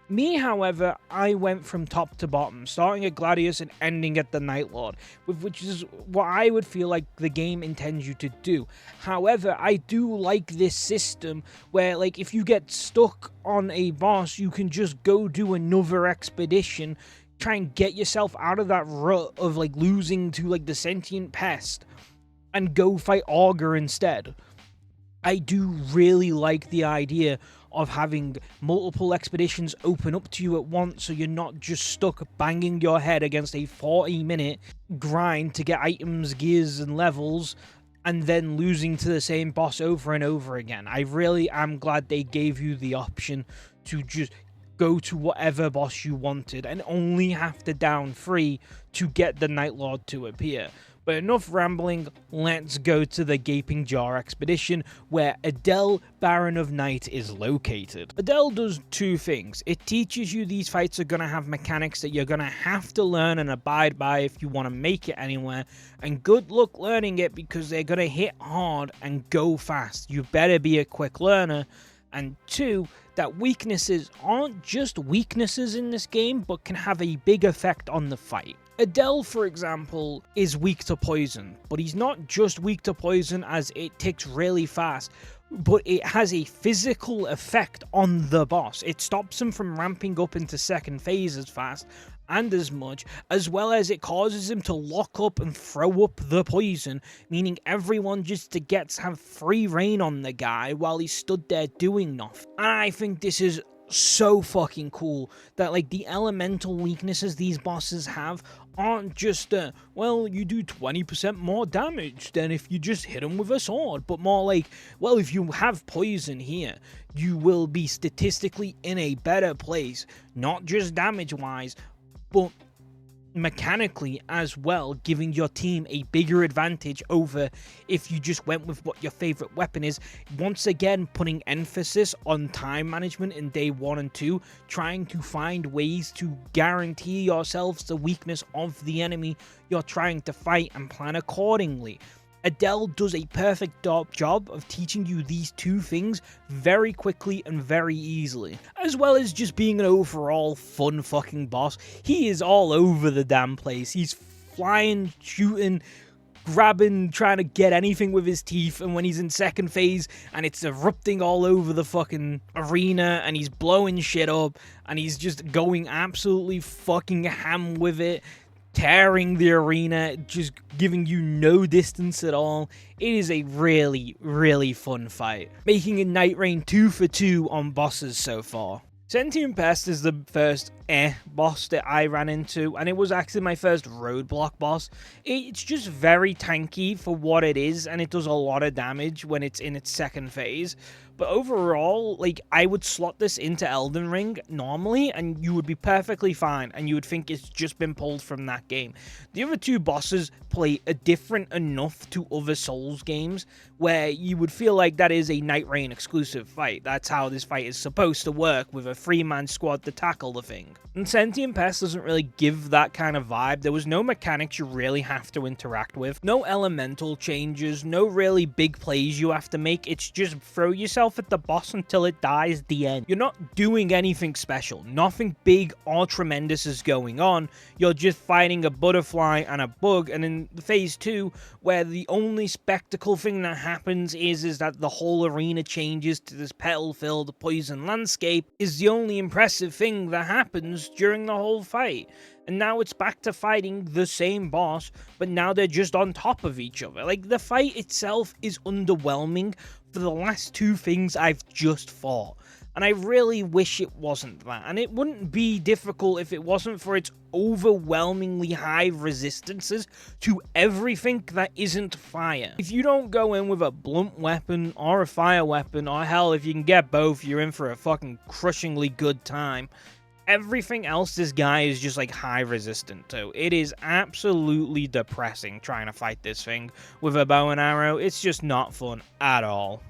S1: Me, however, I went from top to bottom, starting at Gladius and ending at the Night Lord, which is what I would feel like the game intends you to do. However, I do like this system where, like, if you get stuck on a boss, you can just go do another expedition, try and get yourself out of that rut of, like, losing to, like, the sentient pest, and go fight Augur instead. I do really like the idea of having multiple expeditions open up to you at once, so you're not just stuck banging your head against a 40-minute grind to get items, gears, and levels, and then losing to the same boss over and over again. I really am glad they gave you the option to just go to whatever boss you wanted and only have to down 3 to get the Night Lord to appear. But enough rambling, let's go to the Gaping Jar expedition where Adele, Baron of Night, is located. Adele does two things. It teaches you these fights are going to have mechanics that you're going to have to learn and abide by if you want to make it anywhere, and good luck learning it because they're going to hit hard and go fast. You better be a quick learner. And two, that weaknesses aren't just weaknesses in this game, but can have a big effect on the fight. Adele, for example, is weak to poison, but he's not just weak to poison as it ticks really fast, but it has a physical effect on the boss. It stops him from ramping up into second phase as fast and as much, as well as it causes him to lock up and throw up the poison, meaning everyone just gets to have free reign on the guy while he's stood there doing nothing. And I think this is so fucking cool that like the elemental weaknesses these bosses have aren't just well, you do 20% more damage than if you just hit them with a sword, but more like, well, if you have poison here, you will be statistically in a better place, not just damage wise, but mechanically as well, giving your team a bigger advantage over if you just went with what your favorite weapon is. Once again, putting emphasis on time management in day 1 and 2, trying to find ways to guarantee yourselves the weakness of the enemy you're trying to fight and plan accordingly. Adele does a perfect job of teaching you these two things very quickly and very easily, as well as just being an overall fun fucking boss. He is all over the damn place. He's flying, shooting, grabbing, trying to get anything with his teeth, and when he's in second phase and it's erupting all over the fucking arena and he's blowing shit up and he's just going absolutely fucking ham with it, tearing the arena, just giving you no distance at all. It is a really, really fun fight, making a Nightreign 2 for 2 on bosses so far. Sentient Pest is the first boss that I ran into, and it was actually my first roadblock boss. It's just very tanky for what it is, and it does a lot of damage when it's in its second phase. But overall, like, I would slot this into Elden Ring normally, and you would be perfectly fine, and you would think it's just been pulled from that game. The other two bosses play a different enough to other Souls games, where you would feel like that is a Nightreign exclusive fight. That's how this fight is supposed to work, with a 3-man squad to tackle the thing. And Sentient Pest doesn't really give that kind of vibe. There was no mechanics you really have to interact with, no elemental changes, no really big plays you have to make. It's just throw yourself at the boss until it dies, the end. You're not doing anything special. Nothing big or tremendous is going on. You're just fighting a butterfly and a bug, and in phase 2, where the only spectacle thing that happens is that the whole arena changes to this petal-filled poison landscape, is the only impressive thing that happens during the whole fight. And now it's back to fighting the same boss, but now they're just on top of each other. Like, the fight itself is underwhelming for the last two things I've just fought. And I really wish it wasn't that. And it wouldn't be difficult if it wasn't for its overwhelmingly high resistances to everything that isn't fire. If you don't go in with a blunt weapon or a fire weapon, or hell, if you can get both, you're in for a fucking crushingly good time. Everything else this guy is just like high resistant to. It is absolutely depressing trying to fight this thing with a bow and arrow. It's just not fun at all.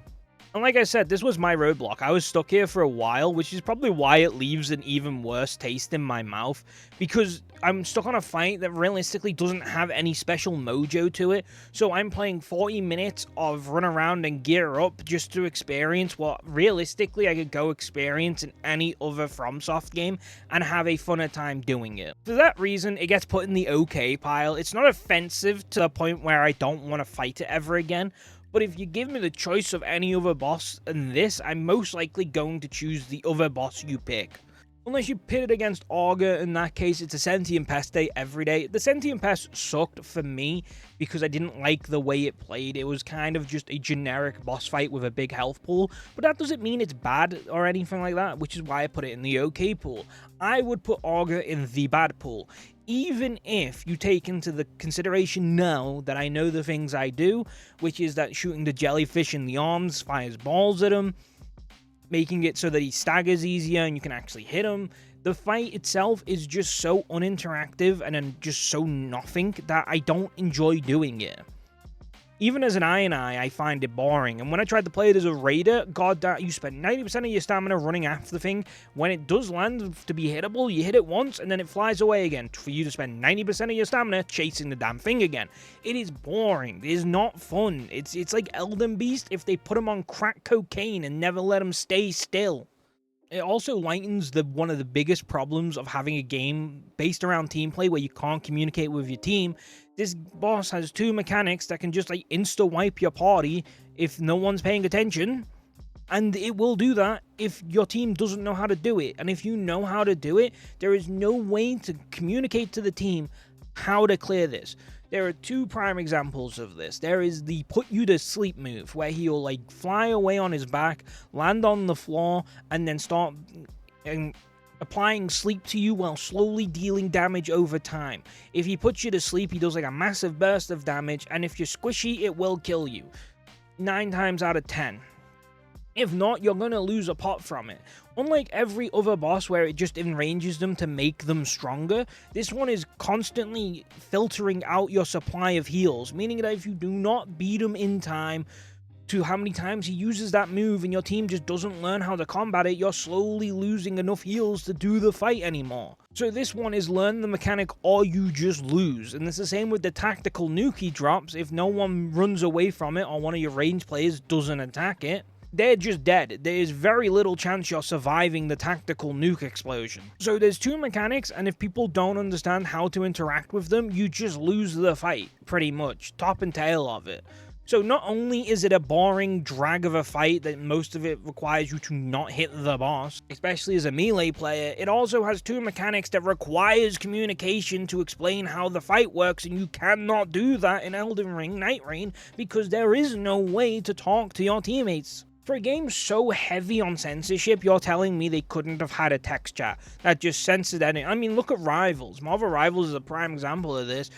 S1: And like I said, this was my roadblock. I was stuck here for a while, which is probably why it leaves an even worse taste in my mouth, because I'm stuck on a fight that realistically doesn't have any special mojo to it. So I'm playing 40 minutes of run around and gear up just to experience what realistically I could go experience in any other FromSoft game and have a funner time doing it. For that reason, it gets put in the okay pile. It's not offensive to the point where I don't want to fight it ever again. But if you give me the choice of any other boss than this, I'm most likely going to choose the other boss you pick. Unless you pit it against Augur, in that case it's a Sentient Pest day every day. The Sentient Pest sucked for me because I didn't like the way it played. It was kind of just a generic boss fight with a big health pool, but that doesn't mean it's bad or anything like that, which is why I put it in the okay pool. I would put Augur in the bad pool. Even if you take into the consideration now that I know the things I do, which is that shooting the jellyfish in the arms fires balls at him, making it so that he staggers easier and you can actually hit him, The fight itself is just so uninteractive and then just so nothing that I don't enjoy doing it. Even as an Iron Eye, I find it boring, and when I tried to play it as a Raider, god damn, you spend 90% of your stamina running after the thing. When it does land to be hittable, you hit it once, and then it flies away again, for you to spend 90% of your stamina chasing the damn thing again. It is boring. It is not fun. It's like Elden Beast if they put him on crack cocaine and never let him stay still. It also lightens one of the biggest problems of having a game based around team play where you can't communicate with your team. This boss has 2 mechanics that can just like insta-wipe your party if no one's paying attention. And it will do that if your team doesn't know how to do it. And if you know how to do it, there is no way to communicate to the team how to clear this. There are 2 prime examples of this. There is the put you to sleep move, where he'll like fly away on his back, land on the floor, and then start applying sleep to you while slowly dealing damage over time. If he puts you to sleep, he does like a massive burst of damage, and if you're squishy, it will kill you. 9 times out of 10. If not, you're going to lose a pot from it. Unlike every other boss where it just enranges them to make them stronger, this one is constantly filtering out your supply of heals, meaning that if you do not beat him in time to how many times he uses that move and your team just doesn't learn how to combat it, you're slowly losing enough heals to do the fight anymore. So this one is learn the mechanic or you just lose, and it's the same with the tactical nuke he drops. If no one runs away from it or one of your range players doesn't attack it, they're just dead. There is very little chance you're surviving the tactical nuke explosion. So there's 2 mechanics, and if people don't understand how to interact with them, you just lose the fight, pretty much, top and tail of it. So not only is it a boring drag of a fight that most of it requires you to not hit the boss, especially as a melee player, it also has 2 mechanics that requires communication to explain how the fight works, and you cannot do that in Elden Ring Nightreign because there is no way to talk to your teammates. For a game so heavy on censorship, you're telling me they couldn't have had a text chat that just censored anything? I mean, look at Rivals. Marvel Rivals is a prime example of this.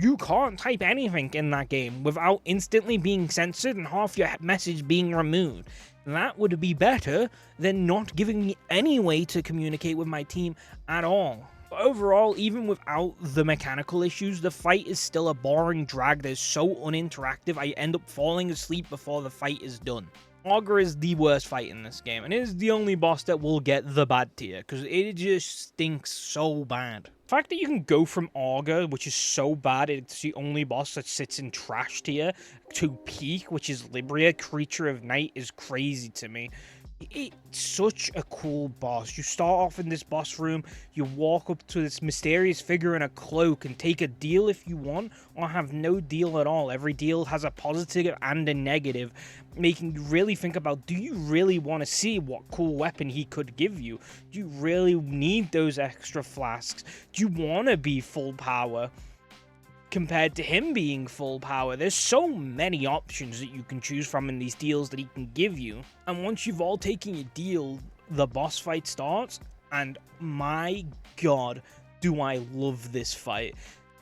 S1: You can't type anything in that game without instantly being censored and half your message being removed. That would be better than not giving me any way to communicate with my team at all. But overall, even without the mechanical issues, the fight is still a boring drag that is so uninteractive I end up falling asleep before the fight is done. Augur is the worst fight in this game, and it is the only boss that will get the bad tier, because it just stinks so bad. The fact that you can go from Augur, which is so bad, it's the only boss that sits in trash tier, to Peak, which is Libria, Creature of Night, is crazy to me. It's such a cool boss. You start off in this boss room, you walk up to this mysterious figure in a cloak and take a deal if you want, or have no deal at all. Every deal has a positive and a negative, making you really think about, do you really want to see what cool weapon he could give you? Do you really need those extra flasks? Do you want to be full power compared to him being full power? There's so many options that you can choose from in these deals that he can give you. And once you've all taken your deal, the boss fight starts, and my god, do I love this fight.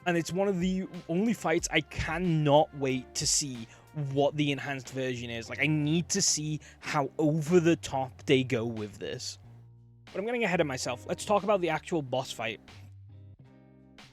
S1: And it's one of the only fights I cannot wait to see what the enhanced version is. Like, I need to see how over the top they go with this. But I'm getting ahead of myself. Let's talk about the actual boss fight.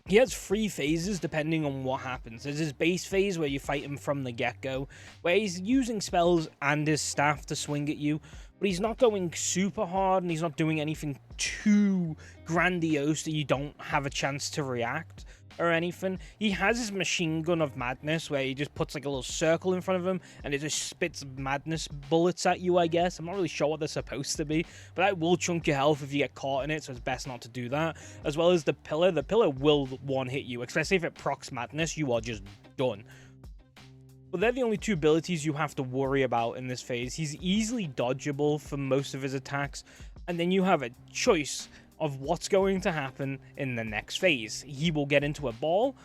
S1: He has 3 phases depending on what happens. There's his base phase where you fight him from the get-go, where he's using spells and his staff to swing at you, but he's not going super hard and he's not doing anything too grandiose that you don't have a chance to react or anything. He has his machine gun of madness where he just puts like a little circle in front of him and it just spits madness bullets at you, I guess. I'm not really sure what they're supposed to be, but that will chunk your health if you get caught in it, so it's best not to do that. As well as the pillar. The pillar will one-hit you, especially if it procs madness, you are just done. But they're the only 2 abilities you have to worry about in this phase. He's easily dodgeable for most of his attacks, and then you have a choice of what's going to happen in the next phase. He will get into a ball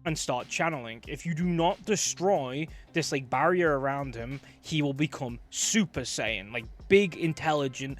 S1: and start channeling. If you do not destroy this like barrier around him, he will become Super Saiyan, like big, intelligent,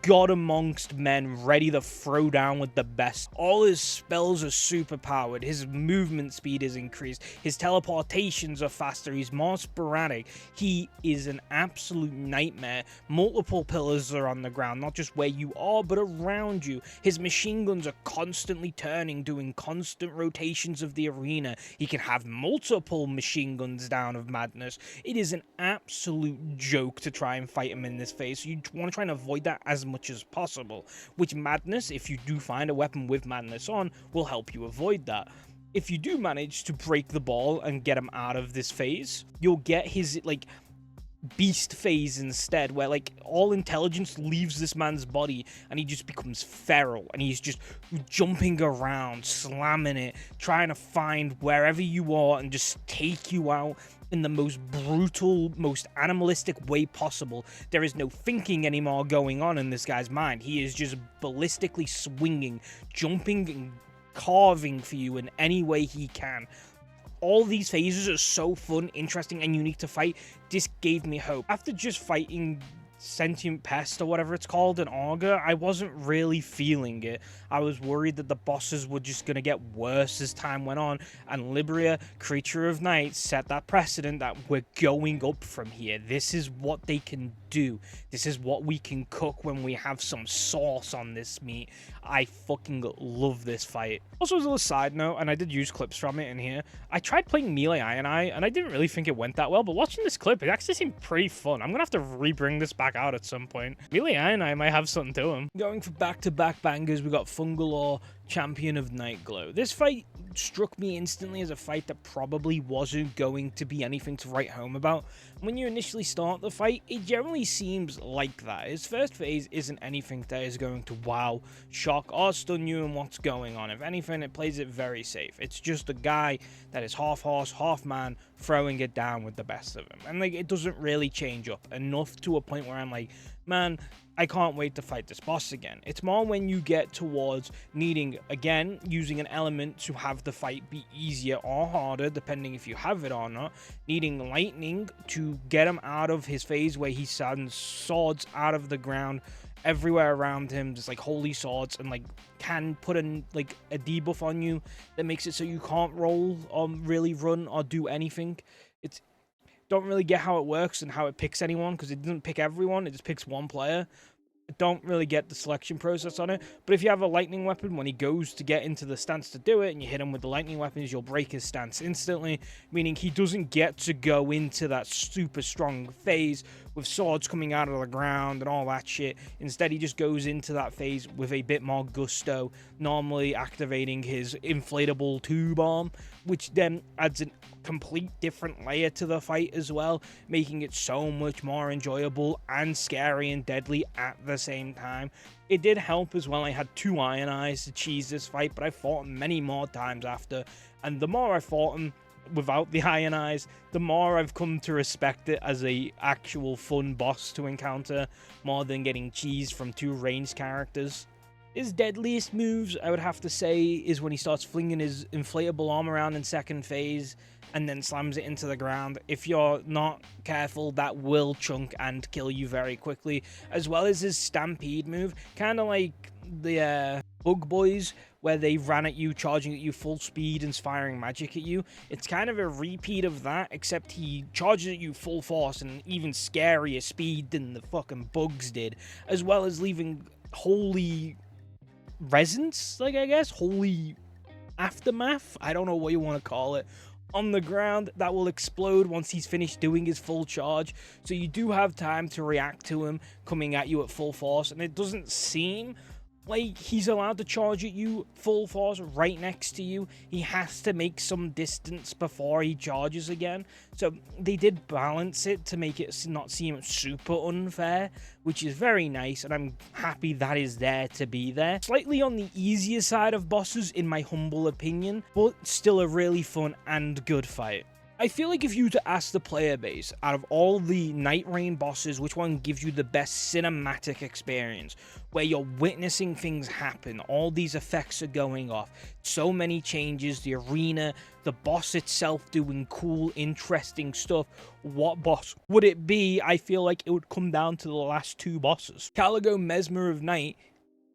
S1: god amongst men, ready to throw down with the best. All his spells are super powered, his movement speed is increased, his teleportations are faster, he's more sporadic. He is an absolute nightmare. Multiple pillars are on the ground, not just where you are, but around you. His machine guns are constantly turning, doing constant rotations of the arena. He can have multiple machine guns down of madness. It is an absolute joke to try and fight him in this phase, so you want to try and avoid that as much as possible, which madness, if you do find a weapon with madness on, will help you avoid that. If you do manage to break the ball and get him out of this phase, you'll get his like beast phase instead, where like all intelligence leaves this man's body and he just becomes feral and he's just jumping around, slamming it, trying to find wherever you are and just take you out in the most brutal, most animalistic way possible. There is no thinking anymore going on in this guy's mind. He is just ballistically swinging, jumping and carving for you in any way he can. All these phases are so fun, interesting, and unique to fight. This gave me hope. After just fighting Sentient Pest or whatever it's called in Augur, I wasn't really feeling it. I was worried that the bosses were just going to get worse as time went on, and Libria, Creature of Night, set that precedent that we're going up from here. This is what they can do. This is what we can cook when we have some sauce on this meat. I fucking love this fight. Also, as a little side note, and I did use clips from it in here, I tried playing Melee and I didn't really think it went that well, but watching this clip, it actually seemed pretty fun. I'm gonna have to re-bring this back out at some point. Melee I might have something to him. Going for back-to-back bangers, we got Fungalore, Champion of Nightglow. This fight struck me instantly as a fight that probably wasn't going to be anything to write home about. When you initially start the fight, it generally seems like that. His first phase isn't anything that is going to wow, shock, or stun you in what's going on. If anything, it plays it very safe. It's just a guy that is half horse, half man, throwing it down with the best of him. And like, it doesn't really change up enough to a point where I'm like, man, I can't wait to fight this boss again. It's more when you get towards needing, again, using an element to have the fight be easier or harder, depending if you have it or not, needing lightning to get him out of his phase where he sends swords out of the ground everywhere around him, just like holy swords, and like can put a debuff on you that makes it so you can't roll or really run or do anything. Don't really get how it works and how it picks anyone, because it doesn't pick everyone, it just picks one player. I don't really get the selection process on it, but if you have a lightning weapon, when he goes to get into the stance to do it and you hit him with the lightning weapons, you'll break his stance instantly, meaning he doesn't get to go into that super strong phase with swords coming out of the ground and all that shit. Instead, he just goes into that phase with a bit more gusto, normally activating his inflatable tube arm, which then adds a complete different layer to the fight as well, making it so much more enjoyable and scary and deadly at the same time. It did help as well. I had 2 Iron Eyes to cheese this fight, but I fought him many more times after, and the more I fought him without the Iron Eyes, the more I've come to respect it as a actual fun boss to encounter, more than getting cheesed from 2 ranged characters. His deadliest moves, I would have to say, is when he starts flinging his inflatable arm around in second phase and then slams it into the ground. If you're not careful, that will chunk and kill you very quickly, as well as his stampede move, kind of like the Bug Boys, where they ran at you, charging at you full speed and firing magic at you. It's kind of a repeat of that, except he charges at you full force and even scarier speed than the fucking bugs did, as well as leaving holy resins, like, I guess, holy aftermath, I don't know what you want to call it, on the ground that will explode once he's finished doing his full charge. So you do have time to react to him coming at you at full force, and it doesn't seem like he's allowed to charge at you full force right next to you. He has to make some distance before he charges again. So they did balance it to make it not seem super unfair, which is very nice, and I'm happy that is there to be there. Slightly on the easier side of bosses, in my humble opinion, but still a really fun and good fight. I feel like if you were to ask the player base, out of all the Nightreign bosses, which one gives you the best cinematic experience, where you're witnessing things happen, all these effects are going off, so many changes, the arena, the boss itself doing cool, interesting stuff, what boss would it be? I feel like it would come down to the last two bosses. Caligo Mesmer of Night,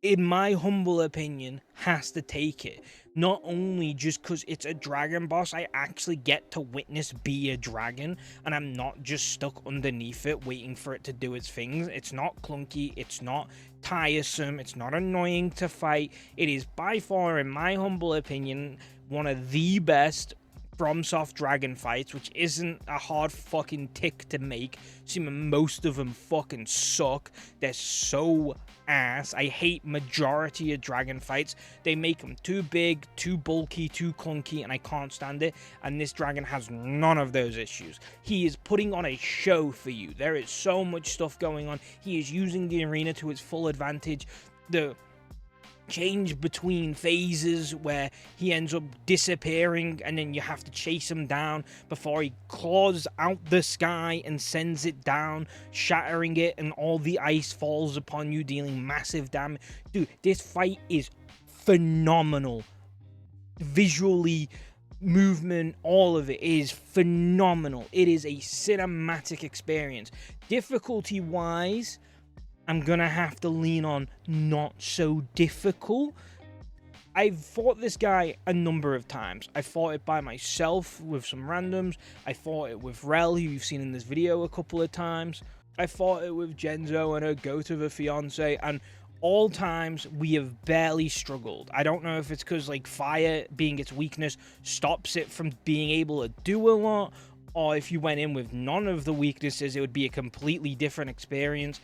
S1: in my humble opinion, has to take it. Not only just because it's a dragon boss, I actually get to witness be a dragon, and I'm not just stuck underneath it waiting for it to do its things. It's not clunky, it's not tiresome, it's not annoying to fight. It is by far, in my humble opinion, one of the best FromSoft dragon fights, which isn't a hard fucking tick to make. Assuming most of them fucking suck. They're so ass. I hate majority of dragon fights. They make them too big, too bulky, too clunky, and I can't stand it. And this dragon has none of those issues. He is putting on a show for you. There is so much stuff going on. He is using the arena to its full advantage. The change between phases where he ends up disappearing and then you have to chase him down before he claws out the sky and sends it down, shattering it, and all the ice falls upon you, dealing massive damage. Dude, this fight is phenomenal. Visually, movement, all of it is phenomenal. It is a cinematic experience. Difficulty wise, I'm gonna have to lean on not so difficult. I've fought this guy a number of times. I fought it by myself with some randoms. I fought it with Rel, who you've seen in this video a couple of times. I fought it with Genzo and her goat of a fiance, and all times we have barely struggled. I don't know if it's because like fire being its weakness stops it from being able to do a lot, or if you went in with none of the weaknesses, it would be a completely different experience.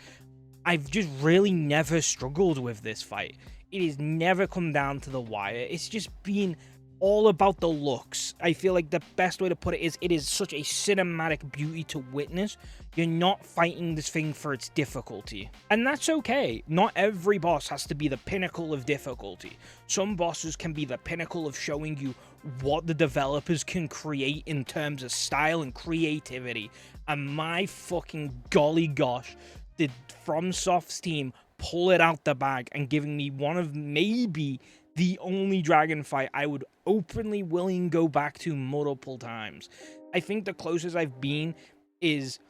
S1: I've just really never struggled with this fight. It has never come down to the wire. It's just been all about the looks. I feel like the best way to put it is such a cinematic beauty to witness. You're not fighting this thing for its difficulty. And that's okay. Not every boss has to be the pinnacle of difficulty. Some bosses can be the pinnacle of showing you what the developers can create in terms of style and creativity. And my fucking golly gosh, did FromSoft's team pull it out the bag and giving me one of maybe the only dragon fight I would openly willing go back to multiple times. I think the closest I've been is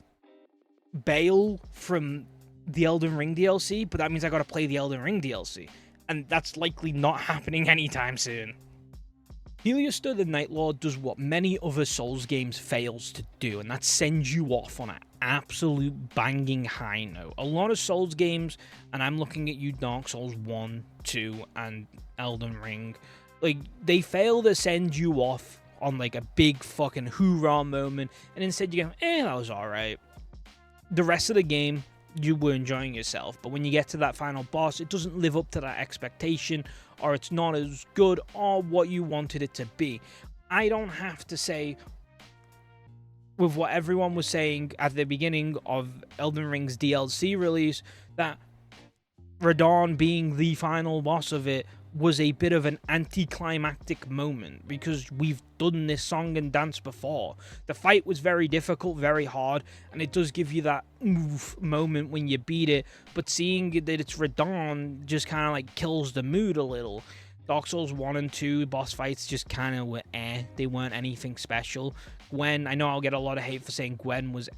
S1: Bale from the Elden Ring DLC, but that means I gotta play the Elden Ring DLC, and that's likely not happening anytime soon. Heliostor the Night Lord does what many other Souls games fails to do, and that sends you off on an absolute banging high note. A lot of Souls games, and I'm looking at you, Dark Souls 1, 2, and Elden Ring, like, they fail to send you off on like a big fucking hoorah moment, and instead you go, that was alright. The rest of the game, you were enjoying yourself, but when you get to that final boss, it doesn't live up to that expectation, or it's not as good or what you wanted it to be. I don't have to say, with what everyone was saying at the beginning of Elden Ring's DLC release, that Radahn being the final boss of it was a bit of an anticlimactic moment, because we've done this song and dance before. The fight was very difficult, very hard, and it does give you that oof moment when you beat it, but seeing that it's Radahn just kind of like kills the mood a little. Dark Souls 1 and 2 boss fights just kind of were they weren't anything special. Gwen, I know I'll get a lot of hate for saying Gwen was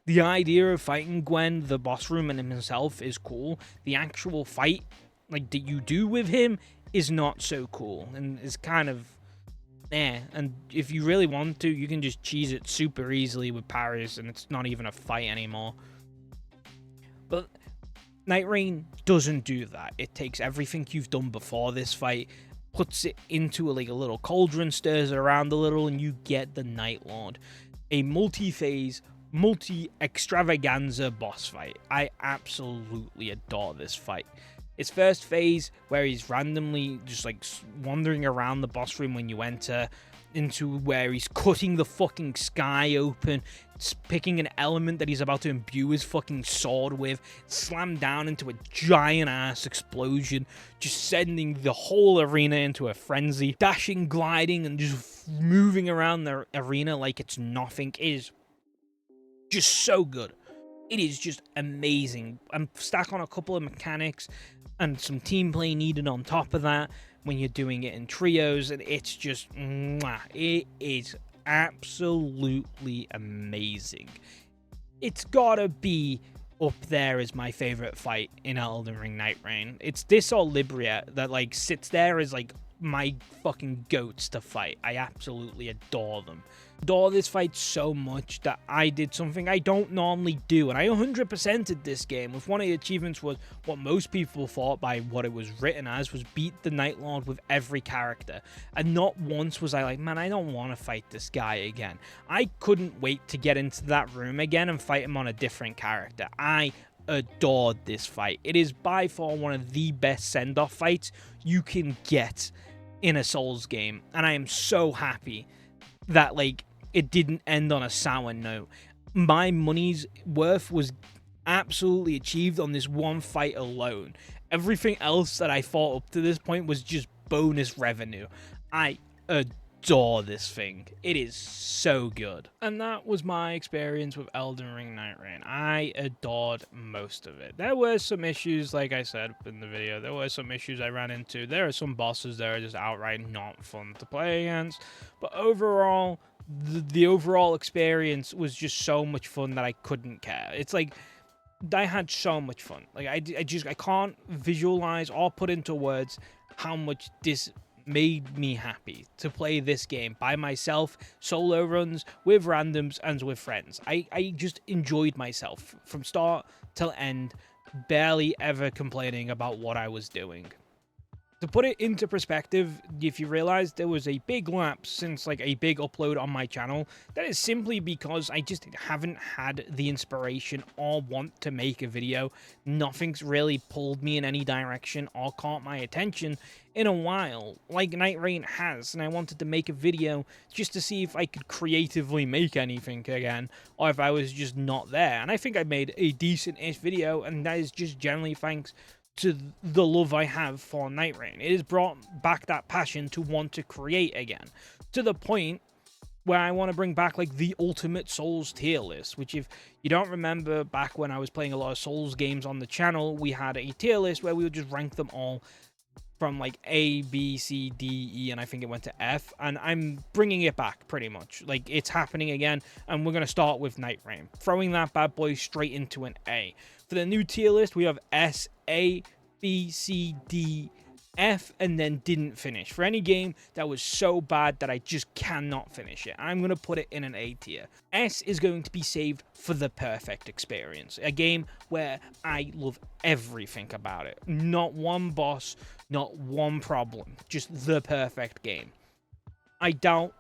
S1: The idea of fighting Gwen, the boss room and himself, is cool. The actual fight, like, that you do with him is not so cool, and is kind of and if you really want to, you can just cheese it super easily with parries, and it's not even a fight anymore. But Nightreign doesn't do that. It takes everything you've done before this fight, puts it into like a little cauldron, stirs it around a little, and you get the Night Lord. A multi-phase, multi-extravaganza boss fight. I absolutely adore this fight. His first phase, where he's randomly just like wandering around the boss room when you enter, into where he's cutting the fucking sky open, picking an element that he's about to imbue his fucking sword with, slam down into a giant ass explosion, just sending the whole arena into a frenzy, dashing, gliding, and just moving around the arena like it's nothing. It is just so good. It is just amazing. I'm stuck on a couple of mechanics and some team play needed on top of that when you're doing it in trios, and it's just, it is absolutely amazing. It's gotta be up there as my favorite fight in Elden Ring Nightreign. It's this or Libria that like sits there as like my fucking goats to fight. I absolutely adore them. Adore this fight so much that I did something I don't normally do, and I 100%ed this game. With one of the achievements was what most people thought by what it was written as, was beat the Night Lord with every character. And not once was I like, man, I don't want to fight this guy again. I couldn't wait to get into that room again and fight him on a different character. I adored this fight. It is by far one of the best send-off fights you can get in a Souls game, and I am so happy that like it didn't end on a sour note. My money's worth was absolutely achieved on this one fight alone. Everything else that I fought up to this point was just bonus revenue. I adore this thing. It is so good. And that was my experience with Elden Ring Nightreign. I adored most of it. There were some issues, like I said in the video, there were some issues I ran into. There are some bosses that are just outright not fun to play against. But overall, the overall experience was just so much fun that I couldn't care. It's like, I had so much fun. Like, I can't visualize or put into words how much this made me happy to play this game by myself, solo runs, with randoms, and with friends. I just enjoyed myself from start till end, barely ever complaining about what I was doing. To put it into perspective, if you realize there was a big lapse since like a big upload on my channel, that is simply because I just haven't had the inspiration or want to make a video. Nothing's really pulled me in any direction or caught my attention in a while, like Nightreign has, and I wanted to make a video just to see if I could creatively make anything again, or if I was just not there. And I think I made a decent-ish video, and that is just generally thanks to the love I have for Nightreign. It has brought back that passion to want to create again, to the point where I want to bring back like the ultimate Souls tier list, which if you don't remember, back when I was playing a lot of Souls games on the channel, we had a tier list where we would just rank them all from like A, B, C, D, E, and I think it went to F, and I'm bringing it back pretty much. Like, it's happening again, and we're going to start with Nightreign, throwing that bad boy straight into an A. For the new tier list, we have S, A, B, C, D, F, and then didn't finish. For any game that was so bad that I just cannot finish it, I'm going to put it in an A tier. S is going to be saved for the perfect experience. A game where I love everything about it. Not one boss, not one problem. Just the perfect game. I doubt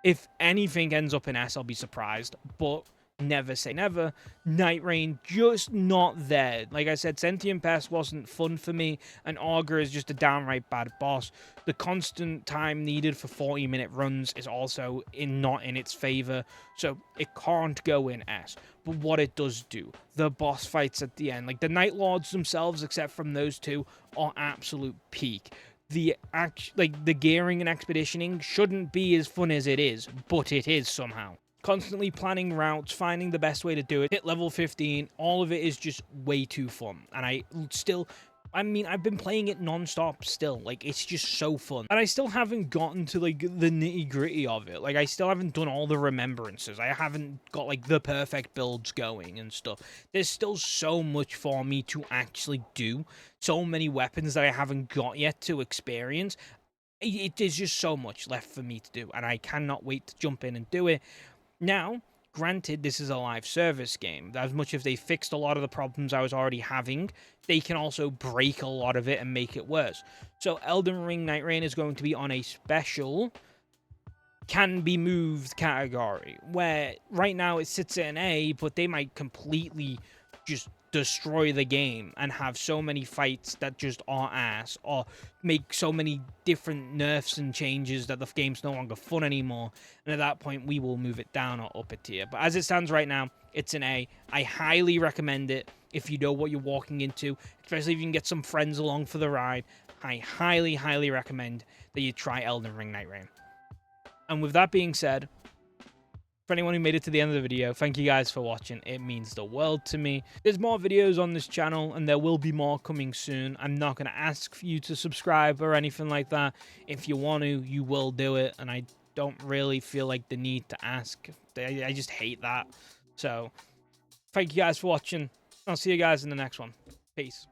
S1: if anything ends up in S, I'll be surprised, but never say never. Nightreign, just not there. Like I said, Sentient Pest wasn't fun for me, and Augur is just a downright bad boss. The constant time needed for 40-minute runs is also not in its favor, so it can't go in S. But what it does do, the boss fights at the end, like the Night Lords themselves, except from those two, are absolute peak. The gearing and expeditioning shouldn't be as fun as it is, but it is somehow. Constantly planning routes, finding the best way to do it, hit level 15, all of it is just way too fun. And I've been playing it non-stop still. Like, it's just so fun. And I still haven't gotten to, like, the nitty-gritty of it. Like, I still haven't done all the remembrances. I haven't got, like, the perfect builds going and stuff. There's still so much for me to actually do. So many weapons that I haven't got yet to experience. There's just so much left for me to do. And I cannot wait to jump in and do it. Now, granted, this is a live service game. As much as they fixed a lot of the problems I was already having, they can also break a lot of it and make it worse. So Elden Ring Nightreign is going to be on a special can be moved category, where right now it sits at an A, but they might completely just destroy the game and have so many fights that just are ass, or make so many different nerfs and changes that the game's no longer fun anymore. And at that point, we will move it down or up a tier. But as it stands right now, it's an A. I highly recommend it if you know what you're walking into, especially if you can get some friends along for the ride. I highly, highly recommend that you try Elden Ring Nightreign. And with that being said, for anyone who made it to the end of the video, thank you guys for watching. It means the world to me. There's more videos on this channel, and there will be more coming soon. I'm not going to ask for you to subscribe or anything like that. If you want to, you will do it, and I don't really feel like the need to ask. I just hate that. So, thank you guys for watching. I'll see you guys in the next one. Peace.